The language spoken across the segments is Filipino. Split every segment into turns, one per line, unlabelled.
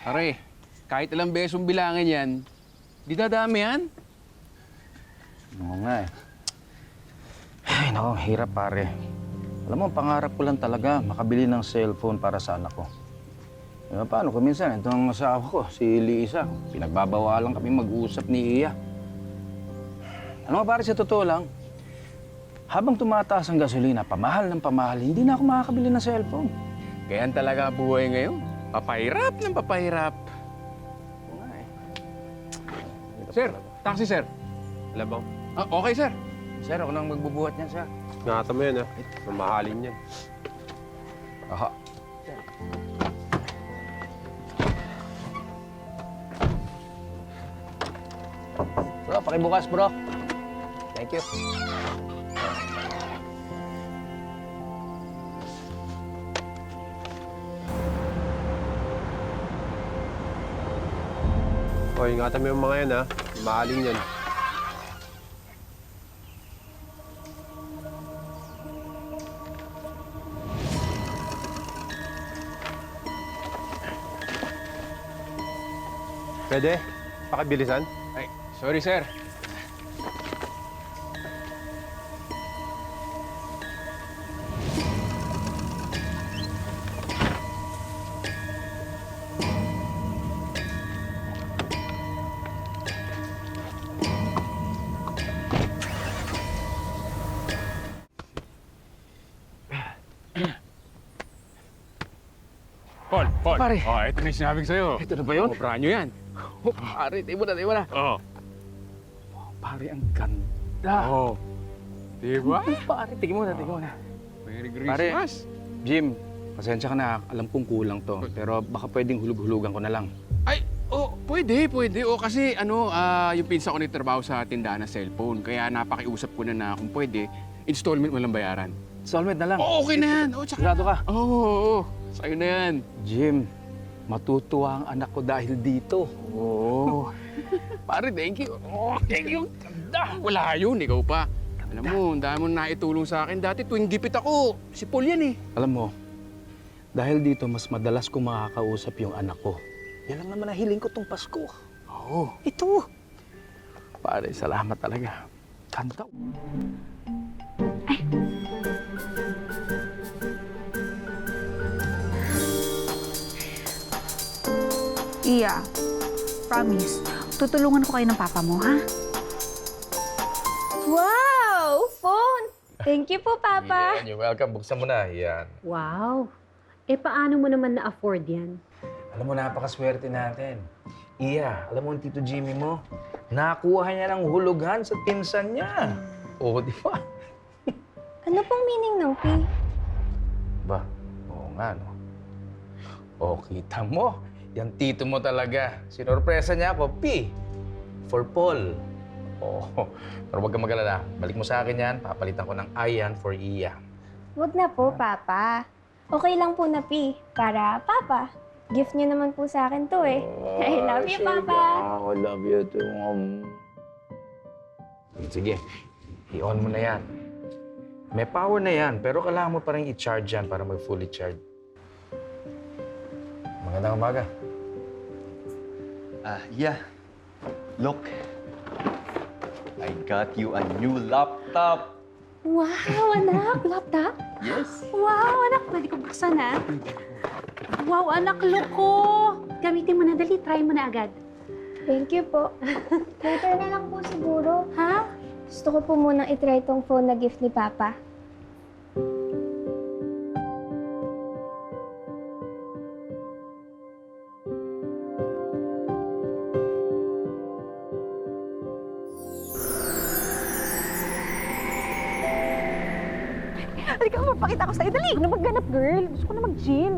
Pare, kahit ilang besong bilangin yan, di dadami yan.
Oo nga eh. Ay, naku, hirap pare. Alam mo, pangarap ko lang talaga makabili ng cellphone para sa anak ko. Paano kung minsan, itong asawa ko, si Lisa, pinagbabawalan kami mag-usap ni Iya. Ano nga pare, sa totoo lang, habang tumataas ang gasolina, pamahal ng pamahal, hindi na ako makakabili ng cellphone.
Ganyan talaga buhay ngayon. Papahirap ng papahirap.
Oo nga eh.
Sir, taxi sir.
Labaw.
Ah, okay sir.
Sir, ako nang magbubuhat niyan, sir.
Ingatan mo yan, ha? Mamahalin yan.
Aha. Bro, pakibukas, bro. Thank you.
O, ingatan mo yung mga yan, ha? Mamahalin yan. Pwede? Pakibilisan?
Ay, sorry sir. Paul.
Pare.
Oh, ito na yung sinabi ko sa'yo.
Ito na ba yun?
Oh, brand new yan.
Oh, pare, tayo mo na.
Oo.
Pare, ang ganda.
Oh. Diba?
Pare, tingin mo na.
Merry
Pare.
Christmas.
Jim, pasensya ka na. Alam kong kulang to. Pero baka pwedeng hulug-hulugan ko na lang.
Ay, pwede. O, kasi yung pinsa ko nagtrabaho sa tindahan ng cellphone. Kaya napakiusap ko na kung pwede, installment mo lang bayaran.
Installment na lang.
Oo, okay na yan. Tsaka...
Sigurado ka?
Oo. Sa'yo na yan.
Jim, matutuwa ang anak ko dahil dito.
Oo. Pare, thank you. Oh, thank you. Ganda. Wala yun, ikaw pa. Alam mo, ang dami mo naitulong sa akin. Dati tuwing gipit ako, si Paul yan eh.
Alam mo, dahil dito mas madalas kong makakausap yung anak ko. Yan lang naman ang hiling ko tong Pasko.
Oo.
Ito. Pare, salamat talaga. Kanta.
Iya, promise, tutulungan ko kayo ng papa mo, ha?
Wow! Phone! Thank you po, Papa.
You're welcome. Buksan mo na. Yan.
Wow! Eh, paano mo naman na-afford yan?
Alam mo, napakaswerte natin. Iya, alam mo ang Tito Jimmy mo? Nakuha niya ng hulugan sa pinsan niya. Oo, di ba?
Ano pong meaning ng P?
Ba, oo nga, no? O, kita mo. Yan tito mo talaga. Sinorpresa niya ako, P. For Paul. Oo, pero huwag kang mag-alala. Balik mo sa akin yan. Papalitan ko ng I yan for Iya.
Huwag na po, Papa. Okay lang po na P. Para Papa. Gift niyo naman po sa akin to eh. I love you, Papa.
I love you too, Sige, i-on mo na yan. May power na yan, pero kailangan mo pa rin i-charge yan para mag-fully charge. Magandang umaga.
Yeah. Look. I got you a new laptop.
Wow, anak! Laptop?
Yes.
Wow, anak! Pwede ko buksan, ha? Wow, anak, loko! Gamitin mo na, dali. Try mo na agad.
Thank you po. Later na lang po siguro.
Ha?
Gusto ko po munang itry tong phone na gift ni Papa.
Halika, mapakita ko sa'yo. Dali, huwag na magganap, girl. Gusto ko na mag-gym.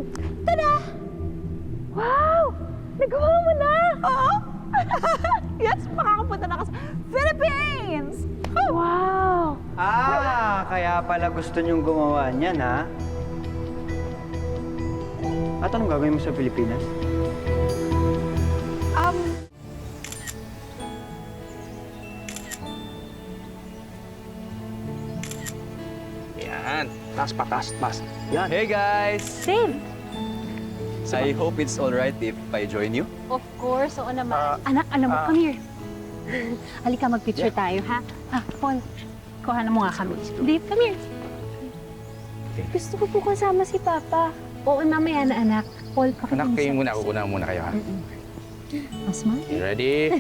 Tada! Wow! Nagawa mo na! Oo! Yes, makakapunta na ka sa Philippines! Wow!
Kaya pala gusto niyong gumawa niyan, ha? At anong gagawin mo sa Pilipinas?
Yan. Taas pa, taas, taas. Yan.
Hey guys!
Dave!
I hope it's alright if I join you.
Of course, oo naman. Anak, alam mo, come here. Halika, mag-picture tayo, ha? Paul, kuhanan mo nga kami. Dave, come here.
Gusto ko po kasama si Papa.
Oo, mamaya na, anak. Paul,
Anak, kayo
pakikinig
muna. Kukunan muna kayo, ha?
Mas ma?
You ready?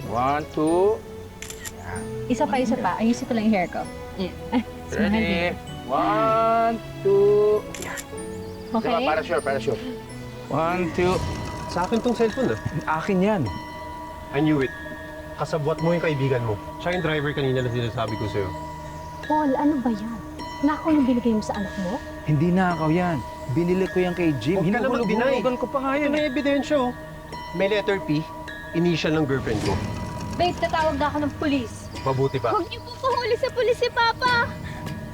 1, 2.
Isa pa. Ayusin ko lang yung hair ko. Yeah.
Ready? 1, 2.
Okay?
Diba, para sure. 1, 2.
Sa akin tong cellphone
Akin yan.
I knew it. Kasabwat mo yung kaibigan mo. Siya yung driver kanina na sinasabi ko sa'yo.
Paul, ano ba yan? Nakaw yung binigay mo sa anak mo?
Hindi nakaw yan. Binili ko yan kay Jim.
Huwag ka na mag-deny.
Hinuhulugan ko pa nga
Ito
yan.
na yung ebidensya, oh. May letter P, initial ng girlfriend ko.
Babe, tatawag na ako ng pulis.
Mabuti pa.
Huwag niyo po pahuli sa pulis si Papa.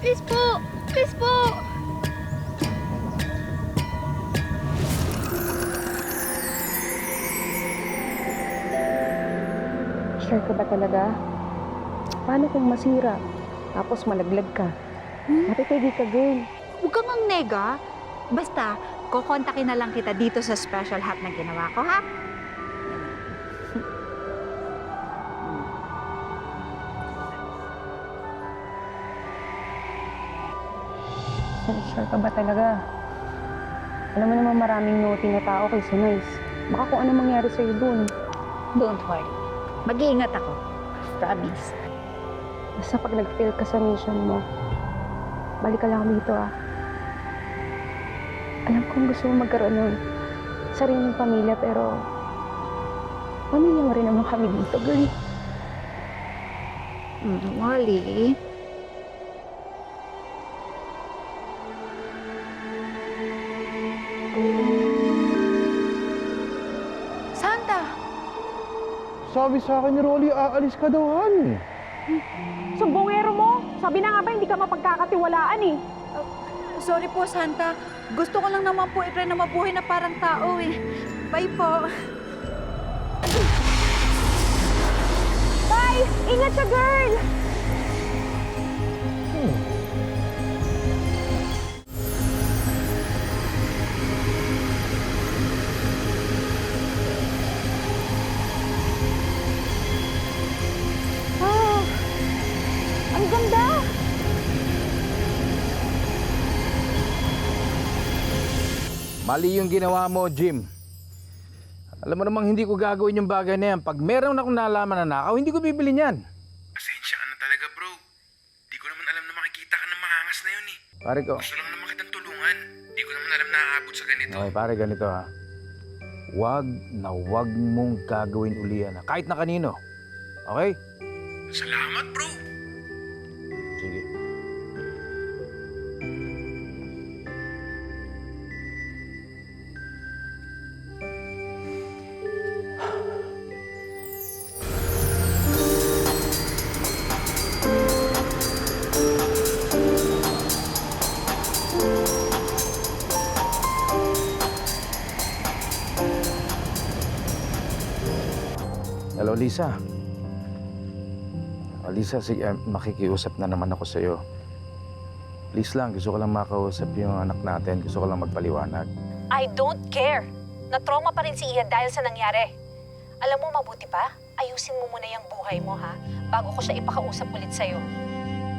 Please po. Please po.
Sure ka ba talaga? Paano kung masira? Tapos malaglag ka? Matitigi ka, girl.
Huwag kang ang nega. Basta, kukontakin na lang kita dito sa special hat na ginawa ko, ha?
Sure ka ba talaga? Alam mo naman maraming naughty na tao kay Nice. Baka kung ano mangyari sa'yo dun.
Don't worry. Mag-iingat ako. Promise.
Basta pag nag-fail ka sa mission mo, balik ka lang dito ah. Alam kong gusto mo magkaroon ng sariling pamilya pero pamilya mo rin naman kami dito, girl.
Molly. Santa!
Sabi sa akin ni Rolly, aalis ka daw, Han.
Sumbongero mo! Sabi na nga ba hindi ka mapagkakatiwalaan eh.
Sorry po, Santa. Gusto ko lang naman po i-try na mabuhay na parang tao eh. Bye po.
Bye! Ingat ka, girl! Ah! Ang ganda!
Mali yung ginawa mo, Jim. Alam mo namang hindi ko gagawin yung bagay na yan. Pag meron akong nalaman na nakaw, hindi ko bibili niyan.
Pasensya ka na talaga, bro. Di ko naman alam na makikita ka ng maangas na yun eh.
Pare ko.
Gusto lang naman kitang tulungan. Di ko naman alam na aabot sa ganito.
Okay, pare, ganito ha. Wag mong gagawin uli yan. Kahit na kanino. Okay?
Salamat, bro.
Sige. Hello, Lisa. Lisa, sige, makikiusap na naman ako sa'yo. Please lang, gusto ko lang makausap yung anak natin. Gusto ko lang magpaliwanag.
I don't care. Na-trauma pa rin si Ian dahil sa nangyari. Alam mo, mabuti pa, ayusin mo muna yung buhay mo, ha? Bago ko siya ipakausap ulit sa'yo.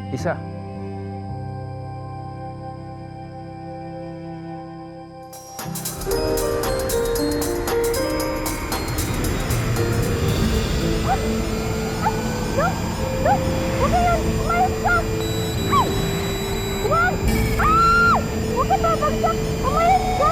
Lisa.
Huwag ka yan! Umayos ka! Ay! Huwag! Ah! Huwag ka babagsak! Umayos ka!